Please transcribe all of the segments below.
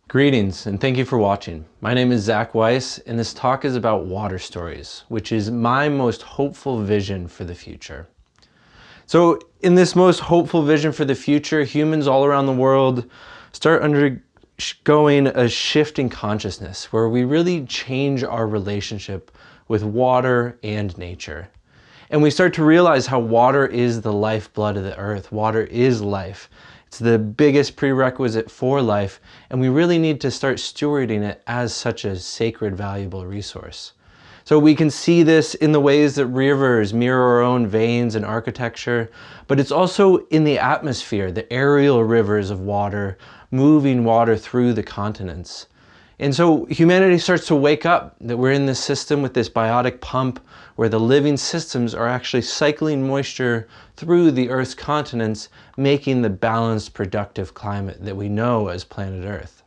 Greetings and thank you for watching. My name is Zach Weiss and this talk is about water stories, which is my most hopeful vision for the future. So in this most hopeful vision for the future, humans all around the world start undergoing a shift in consciousness where we really change our relationship with water and nature. And we start to realize how water is the lifeblood of the earth. Water is life. It's the biggest prerequisite for life, and we really need to start stewarding it as such a sacred, valuable resource. So we can see this in the ways that rivers mirror our own veins and architecture, but it's also in the atmosphere, the aerial rivers of water, moving water through the continents. And so humanity starts to wake up that we're in this system with this biotic pump where the living systems are actually cycling moisture through the Earth's continents, making the balanced, productive climate that we know as planet Earth.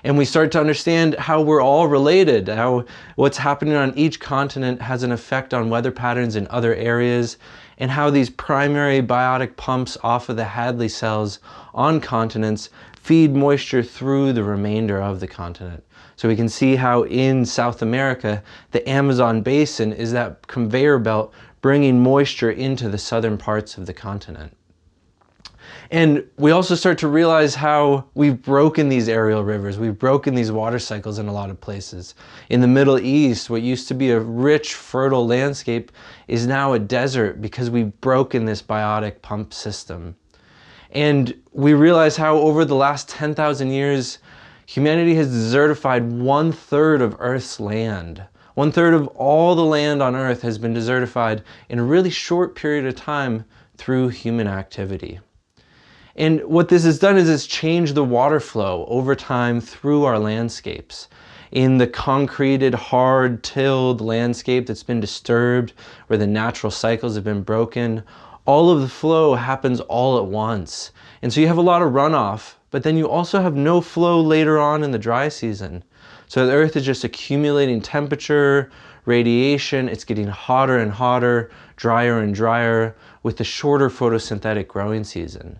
And we start to understand how we're all related, how what's happening on each continent has an effect on weather patterns in other areas, and how these primary biotic pumps off of the Hadley cells on continents feed moisture through the remainder of the continent. So we can see how in South America, the Amazon basin is that conveyor belt bringing moisture into the southern parts of the continent. And we also start to realize how we've broken these aerial rivers, we've broken these water cycles in a lot of places. In the Middle East, what used to be a rich, fertile landscape is now a desert because we've broken this biotic pump system. And we realize how over the last 10,000 years, humanity has desertified 1/3 of Earth's land. 1/3 of all the land on Earth has been desertified in a really short period of time through human activity. And what this has done is it's changed the water flow over time through our landscapes. In the concreted, hard, tilled landscape that's been disturbed, where the natural cycles have been broken, all of the flow happens all at once. And so you have a lot of runoff, but then you also have no flow later on in the dry season. So the earth is just accumulating temperature, radiation, it's getting hotter and hotter, drier and drier, with the shorter photosynthetic growing season.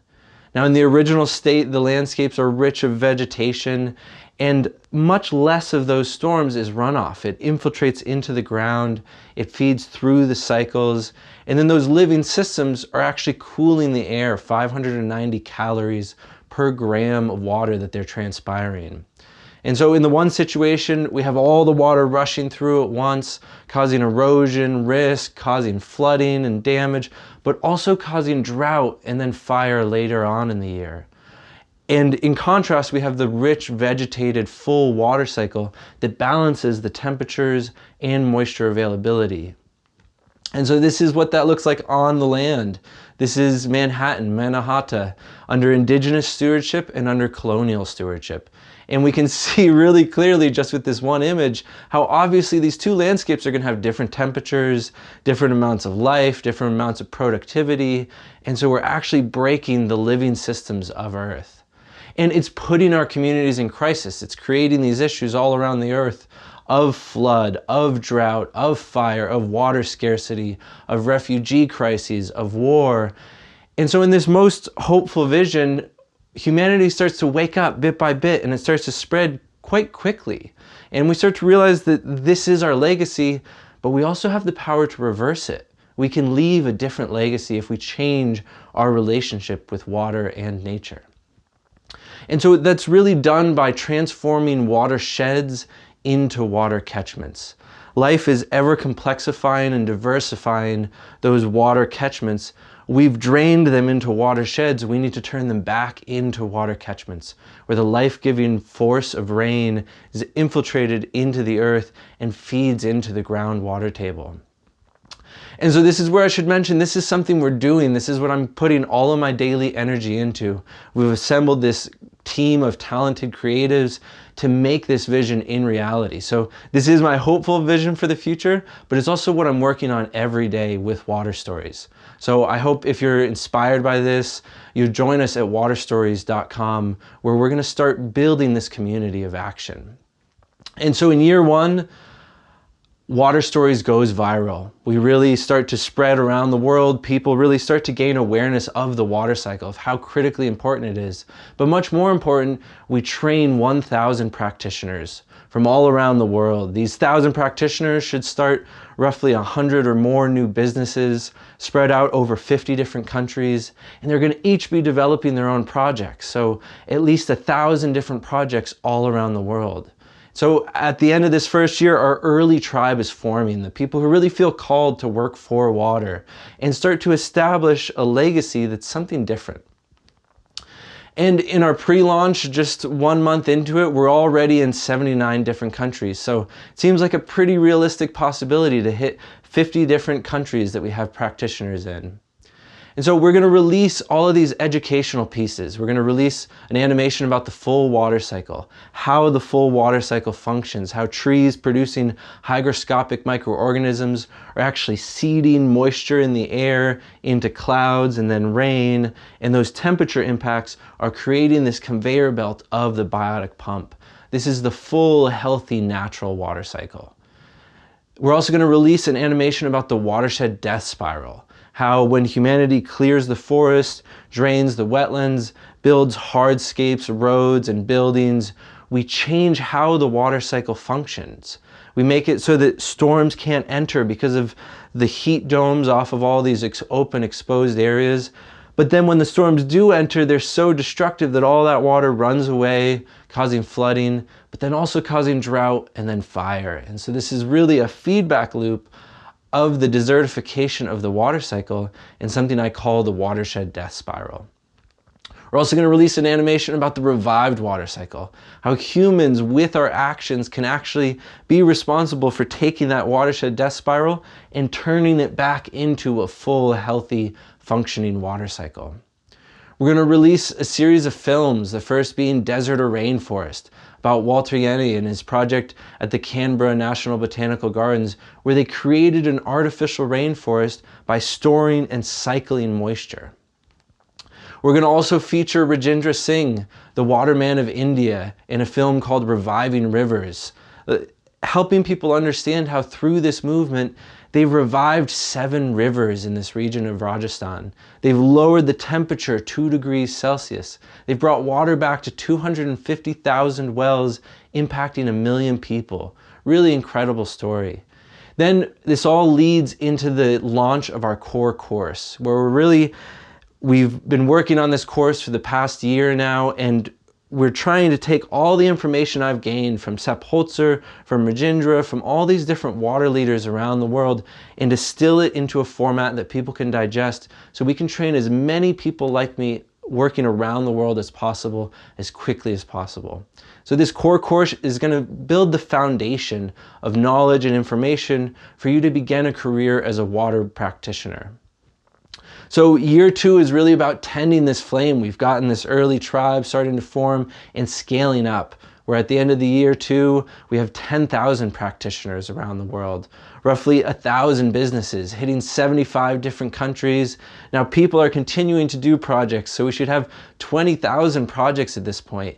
Now in the original state, the landscapes are rich of vegetation, and much less of those storms is runoff. It infiltrates into the ground, it feeds through the cycles, and then those living systems are actually cooling the air, 590 calories per gram of water that they're transpiring. And so in the one situation, we have all the water rushing through at once, causing erosion, risk, causing flooding and damage, but also causing drought and then fire later on in the year. And in contrast, we have the rich, vegetated, full water cycle that balances the temperatures and moisture availability. And so this is what that looks like on the land. This is Manhattan, Mannahatta, under indigenous stewardship and under colonial stewardship. And we can see really clearly just with this one image how obviously these two landscapes are going to have different temperatures, different amounts of life, different amounts of productivity. And so we're actually breaking the living systems of Earth. And it's putting our communities in crisis. It's creating these issues all around the earth of flood, of drought, of fire, of water scarcity, of refugee crises, of war. And so in this most hopeful vision, humanity starts to wake up bit by bit and it starts to spread quite quickly. And we start to realize that this is our legacy, but we also have the power to reverse it. We can leave a different legacy if we change our relationship with water and nature. And so that's really done by transforming watersheds into water catchments. Life is ever complexifying and diversifying those water catchments. We've drained them into watersheds. We need to turn them back into water catchments, where the life-giving force of rain is infiltrated into the earth and feeds into the groundwater table. And so this is where I should mention, this is something we're doing. This is what I'm putting all of my daily energy into. We've assembled this team of talented creatives to make this vision in reality. So this is my hopeful vision for the future, but it's also what I'm working on every day with Water Stories. So I hope if you're inspired by this, you join us at waterstories.com, where we're going to start building this community of action. And so in year one, Water Stories goes viral. We really start to spread around the world. People really start to gain awareness of the water cycle, of how critically important it is. But much more important, we train 1,000 practitioners from all around the world. These 1,000 practitioners should start roughly 100 or more new businesses spread out over 50 different countries, and they're going to each be developing their own projects. So at least 1,000 different projects all around the world. So at the end of this first year, our early tribe is forming, the people who really feel called to work for water and start to establish a legacy that's something different. And in our pre-launch, just 1 month into it, we're already in 79 different countries. So it seems like a pretty realistic possibility to hit 50 different countries that we have practitioners in. And so we're going to release all of these educational pieces. We're going to release an animation about the full water cycle, how the full water cycle functions, how trees producing hygroscopic microorganisms are actually seeding moisture in the air into clouds and then rain, and those temperature impacts are creating this conveyor belt of the biotic pump. This is the full, healthy, natural water cycle. We're also going to release an animation about the watershed death spiral. How when humanity clears the forest, drains the wetlands, builds hardscapes, roads, and buildings, we change how the water cycle functions. We make it so that storms can't enter because of the heat domes off of all these open, exposed areas. But then when the storms do enter, they're so destructive that all that water runs away, causing flooding, but then also causing drought and then fire. And so this is really a feedback loop of the desertification of the water cycle and something I call the watershed death spiral. We're also going to release an animation about the revived water cycle, how humans with our actions can actually be responsible for taking that watershed death spiral and turning it back into a full, healthy, functioning water cycle. We're going to release a series of films, the first being Desert or Rainforest, about Walter Jehne and his project at the Canberra National Botanical Gardens, where they created an artificial rainforest by storing and cycling moisture. We're going to also feature Rajendra Singh, the waterman of India, in a film called Reviving Rivers, helping people understand how through this movement they've revived 7 rivers in this region of Rajasthan. They've lowered the temperature 2 degrees Celsius. They've brought water back to 250,000 wells, impacting 1 million people. Really incredible story. Then this all leads into the launch of our core course, where we've been working on this course for the past year now, and we're trying to take all the information I've gained from Sepp Holzer, from Rajendra, from all these different water leaders around the world, and distill it into a format that people can digest so we can train as many people like me working around the world as possible, as quickly as possible. So this core course is going to build the foundation of knowledge and information for you to begin a career as a water practitioner. So year 2 is really about tending this flame. We've gotten this early tribe starting to form and scaling up. We're at the end of the year 2, we have 10,000 practitioners around the world, roughly 1,000 businesses hitting 75 different countries. Now people are continuing to do projects, so we should have 20,000 projects at this point.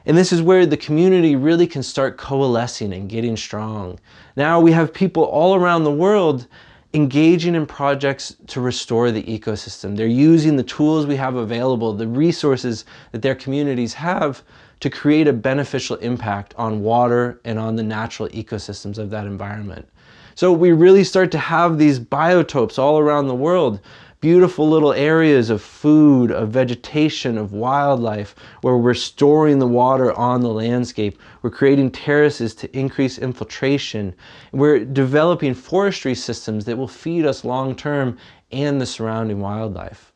And this is where the community really can start coalescing and getting strong. Now we have people all around the world engaging in projects to restore the ecosystem. They're using the tools we have available, the resources that their communities have, to create a beneficial impact on water and on the natural ecosystems of that environment. So we really start to have these biotopes all around the world, beautiful little areas of food, of vegetation, of wildlife, where we're storing the water on the landscape. We're creating terraces to increase infiltration. We're developing forestry systems that will feed us long-term and the surrounding wildlife.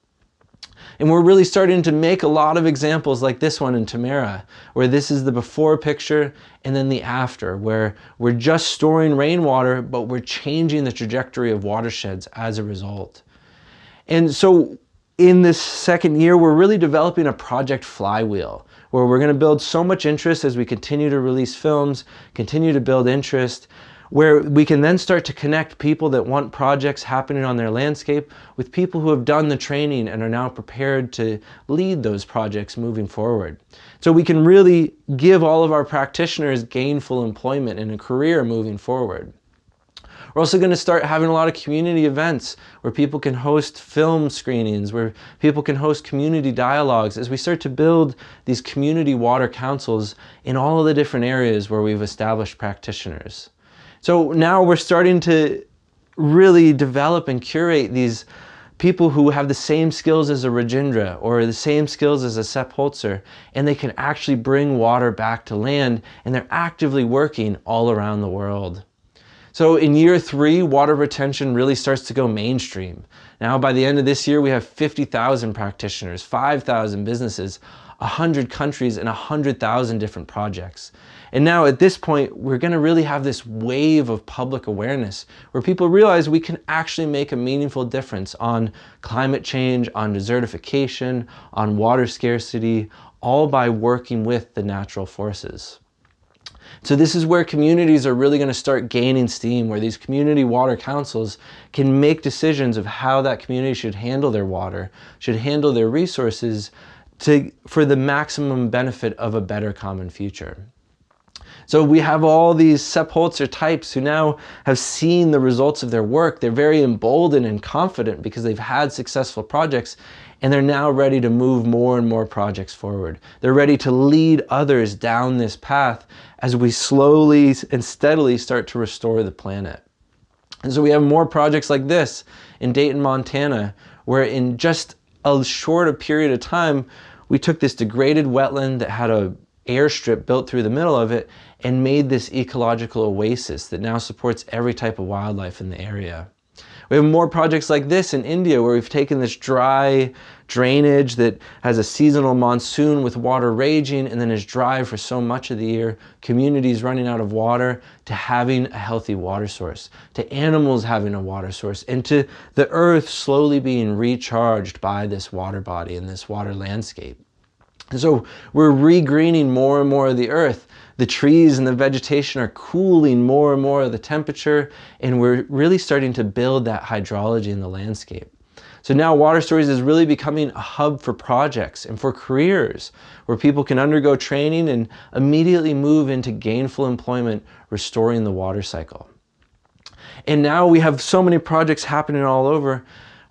And we're really starting to make a lot of examples like this one in Tamara, where this is the before picture and then the after, where we're just storing rainwater, but we're changing the trajectory of watersheds as a result. And so in this second year, we're really developing a project Flywheel, where we're going to build so much interest as we continue to release films, continue to build interest, where we can then start to connect people that want projects happening on their landscape with people who have done the training and are now prepared to lead those projects moving forward. So we can really give all of our practitioners gainful employment and a career moving forward. We're also going to start having a lot of community events where people can host film screenings, where people can host community dialogues as we start to build these community water councils in all of the different areas where we've established practitioners. So now we're starting to really develop and curate these people who have the same skills as a Rajendra or the same skills as a Sepp Holzer, and they can actually bring water back to land, and they're actively working all around the world. So in year 3, water retention really starts to go mainstream. Now by the end of this year, we have 50,000 practitioners, 5,000 businesses, 100 countries, and 100,000 different projects. And now at this point, we're going to really have this wave of public awareness where people realize we can actually make a meaningful difference on climate change, on desertification, on water scarcity, all by working with the natural forces. So this is where communities are really going to start gaining steam, where these community water councils can make decisions of how that community should handle their water, should handle their resources for the maximum benefit of a better common future. So we have all these Sepp Holzer types who now have seen the results of their work. They're very emboldened and confident because they've had successful projects, and they're now ready to move more and more projects forward. They're ready to lead others down this path as we slowly and steadily start to restore the planet. And so we have more projects like this in Dayton, Montana, where in just a shorter period of time, we took this degraded wetland that had a airstrip built through the middle of it and made this ecological oasis that now supports every type of wildlife in the area. We have more projects like this in India, where we've taken this dry drainage that has a seasonal monsoon with water raging and then is dry for so much of the year, communities running out of water, to having a healthy water source, to animals having a water source, and to the earth slowly being recharged by this water body and this water landscape. So we're regreening more and more of the earth. The trees and the vegetation are cooling more and more of the temperature, and we're really starting to build that hydrology in the landscape. So now Water Stories is really becoming a hub for projects and for careers, where people can undergo training and immediately move into gainful employment, restoring the water cycle. And now we have so many projects happening all over.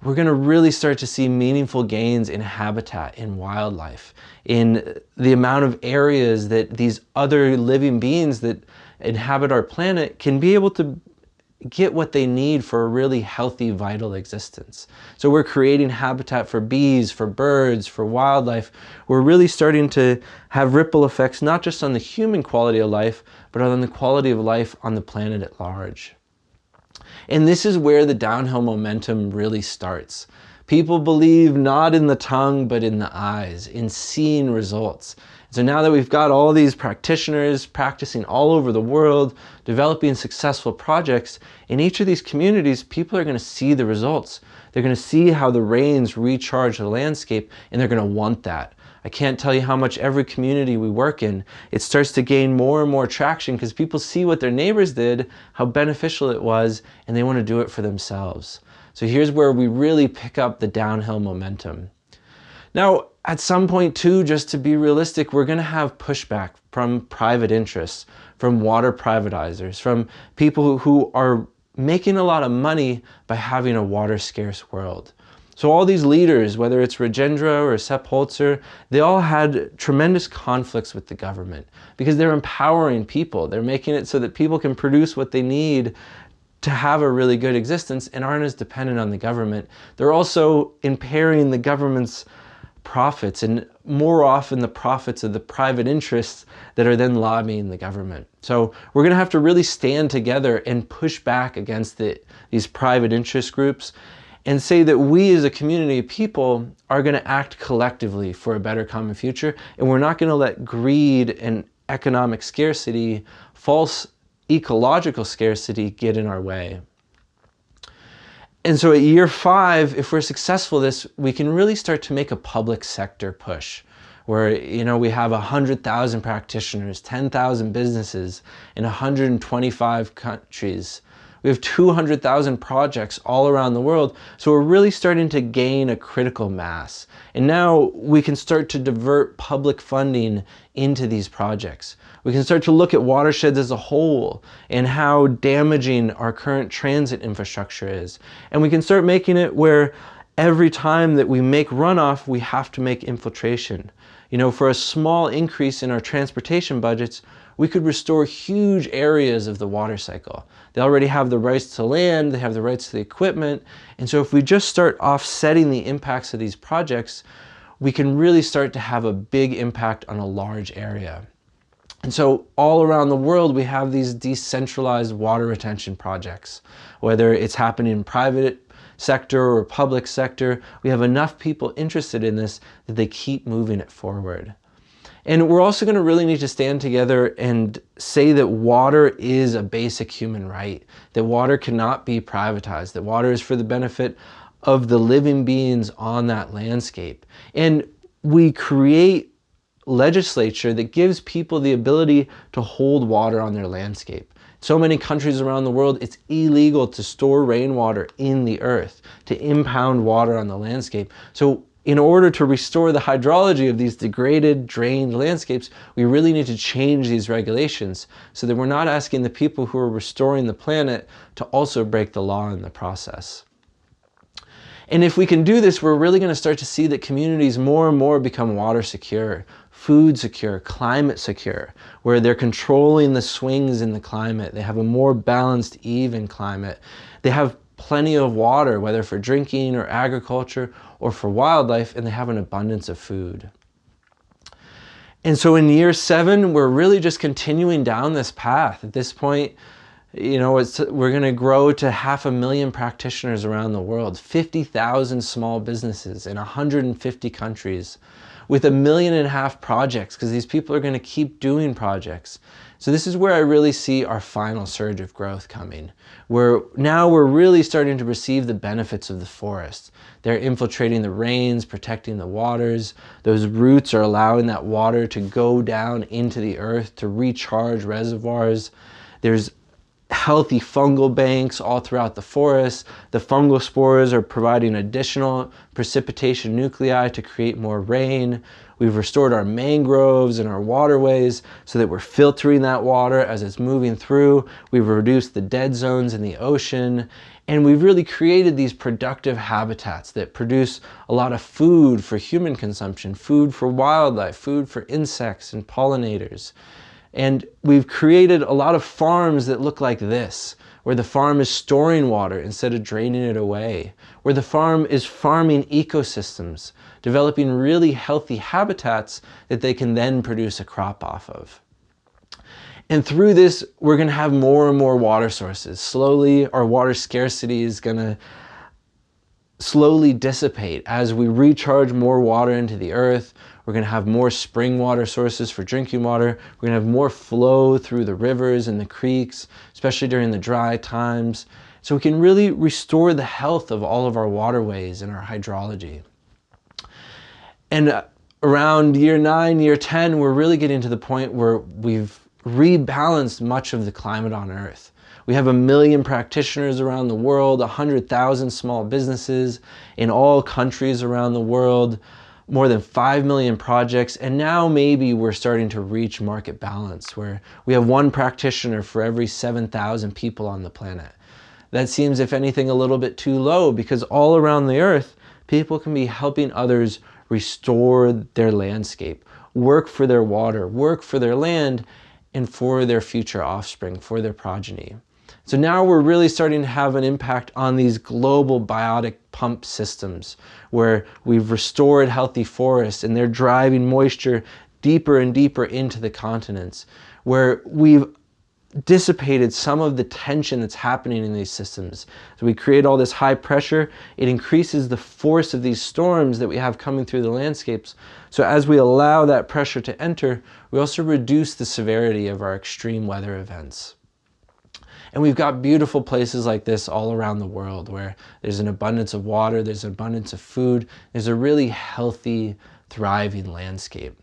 We're going to really start to see meaningful gains in habitat, in wildlife, in the amount of areas that these other living beings that inhabit our planet can be able to get what they need for a really healthy, vital existence. So we're creating habitat for bees, for birds, for wildlife. We're really starting to have ripple effects, not just on the human quality of life, but on the quality of life on the planet at large. And this is where the downhill momentum really starts. People believe not in the tongue, but in the eyes, in seeing results. So now that we've got all these practitioners practicing all over the world, developing successful projects, in each of these communities, people are going to see the results. They're going to see how the rains recharge the landscape, and they're going to want that. I can't tell you how much every community we work in, it starts to gain more and more traction because people see what their neighbors did, how beneficial it was, and they want to do it for themselves. So here's where we really pick up the downhill momentum. Now, at some point too, just to be realistic, we're going to have pushback from private interests, from water privatizers, from people who are making a lot of money by having a water scarce world. So all these leaders, whether it's Rajendra or Sepp Holzer, they all had tremendous conflicts with the government because they're empowering people. They're making it so that people can produce what they need to have a really good existence and aren't as dependent on the government. They're also impairing the government's profits, and more often the profits of the private interests that are then lobbying the government. So we're going to have to really stand together and push back against these private interest groups and say that we as a community of people are going to act collectively for a better common future, and we're not going to let greed and economic scarcity, false ecological scarcity, get in our way. And so at year 5, if we're successful this, we can really start to make a public sector push where, we have 100,000 practitioners, 10,000 businesses in 125 countries. We have 200,000 projects all around the world. So we're really starting to gain a critical mass. And now we can start to divert public funding into these projects. We can start to look at watersheds as a whole and how damaging our current transit infrastructure is. And we can start making it where every time that we make runoff, we have to make infiltration. You know, for a small increase in our transportation budgets, we could restore huge areas of the water cycle. They already have the rights to land, they have the rights to the equipment, and so if we just start offsetting the impacts of these projects, we can really start to have a big impact on a large area. And so all around the world, we have these decentralized water retention projects, whether it's happening in private sector or public sector. We have enough people interested in this that they keep moving it forward. And we're also going to really need to stand together and say that water is a basic human right, that water cannot be privatized, that water is for the benefit of the living beings on that landscape. And we create legislature that gives people the ability to hold water on their landscape. So many countries around the world, it's illegal to store rainwater in the earth, to impound water on the landscape. So in order to restore the hydrology of these degraded, drained landscapes, we really need to change these regulations so that we're not asking the people who are restoring the planet to also break the law in the process. And if we can do this, we're really going to start to see that communities more and more become water secure, food secure, climate secure, where they're controlling the swings in the climate. They have a more balanced, even climate. They have plenty of water, whether for drinking or agriculture or for wildlife, and they have an abundance of food. And so in year 7, we're really just continuing down this path. At this point, you know, we're going to grow to 500,000 practitioners around the world, 50,000 small businesses in 150 countries, with 1.5 million projects, because these people are going to keep doing projects. So this is where I really see our final surge of growth coming, where now we're really starting to receive the benefits of the forest. They're infiltrating the rains, protecting the waters. Those roots are allowing that water to go down into the earth to recharge reservoirs. There's healthy fungal banks all throughout the forest. The fungal spores are providing additional precipitation nuclei to create more rain. We've restored our mangroves and our waterways so that we're filtering that water as it's moving through. We've reduced the dead zones in the ocean. And we've really created these productive habitats that produce a lot of food for human consumption, food for wildlife, food for insects and pollinators. And we've created a lot of farms that look like this, where the farm is storing water instead of draining it away, where the farm is farming ecosystems, developing really healthy habitats that they can then produce a crop off of. And through this, we're going to have more and more water sources. Slowly, our water scarcity is going to slowly dissipate as we recharge more water into the earth. We're going to have more spring water sources for drinking water. We're going to have more flow through the rivers and the creeks, especially during the dry times. So we can really restore the health of all of our waterways and our hydrology. And around year 9, year 10, we're really getting to the point where we've rebalanced much of the climate on Earth. We have 1 million practitioners around the world, 100,000 small businesses in all countries around the world, more than 5 million projects, and now maybe we're starting to reach market balance where we have 1 practitioner for every 7,000 people on the planet. That seems, if anything, a little bit too low, because all around the earth, people can be helping others restore their landscape, work for their water, work for their land, and for their future offspring, for their progeny. So now we're really starting to have an impact on these global biotic pump systems where we've restored healthy forests and they're driving moisture deeper and deeper into the continents, where we've dissipated some of the tension that's happening in these systems. So we create all this high pressure, it increases the force of these storms that we have coming through the landscapes. So as we allow that pressure to enter, we also reduce the severity of our extreme weather events. And we've got beautiful places like this all around the world where there's an abundance of water, there's an abundance of food, there's a really healthy, thriving landscape.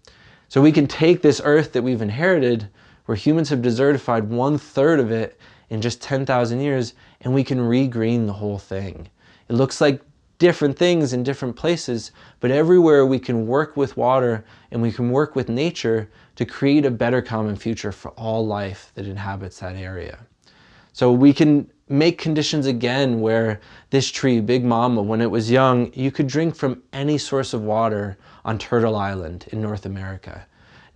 So we can take this earth that we've inherited, where humans have desertified 1/3 of it, in just 10,000 years, and we can regreen the whole thing. It looks like different things in different places, but everywhere we can work with water and we can work with nature to create a better common future for all life that inhabits that area. So we can make conditions again where this tree, Big Mama, when it was young, you could drink from any source of water on Turtle Island in North America.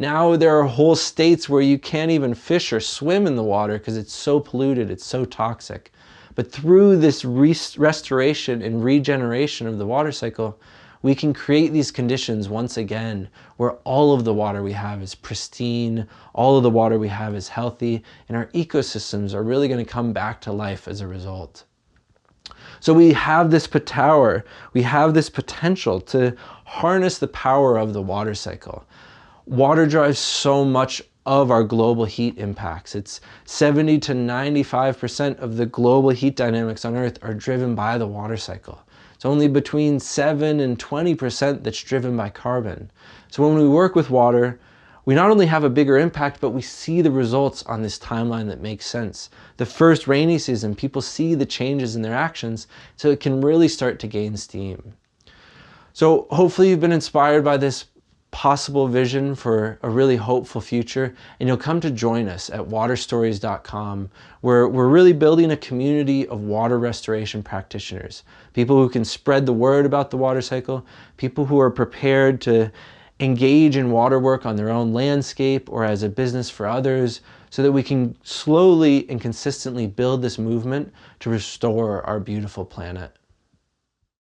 Now there are whole states where you can't even fish or swim in the water because it's so polluted, it's so toxic. But through this restoration and regeneration of the water cycle, we can create these conditions once again where all of the water we have is pristine, all of the water we have is healthy, and our ecosystems are really going to come back to life as a result. So we have this power, we have this potential to harness the power of the water cycle. Water drives so much of our global heat impacts. It's 70 to 95% of the global heat dynamics on Earth are driven by the water cycle. It's only between 7 and 20% that's driven by carbon. So when we work with water, we not only have a bigger impact, but we see the results on this timeline that makes sense. The first rainy season, people see the changes in their actions, so it can really start to gain steam. So hopefully you've been inspired by this possible vision for a really hopeful future, and you'll come to join us at waterstories.com, where we're really building a community of water restoration practitioners, people who can spread the word about the water cycle, people who are prepared to engage in water work on their own landscape or as a business for others, so that we can slowly and consistently build this movement to restore our beautiful planet.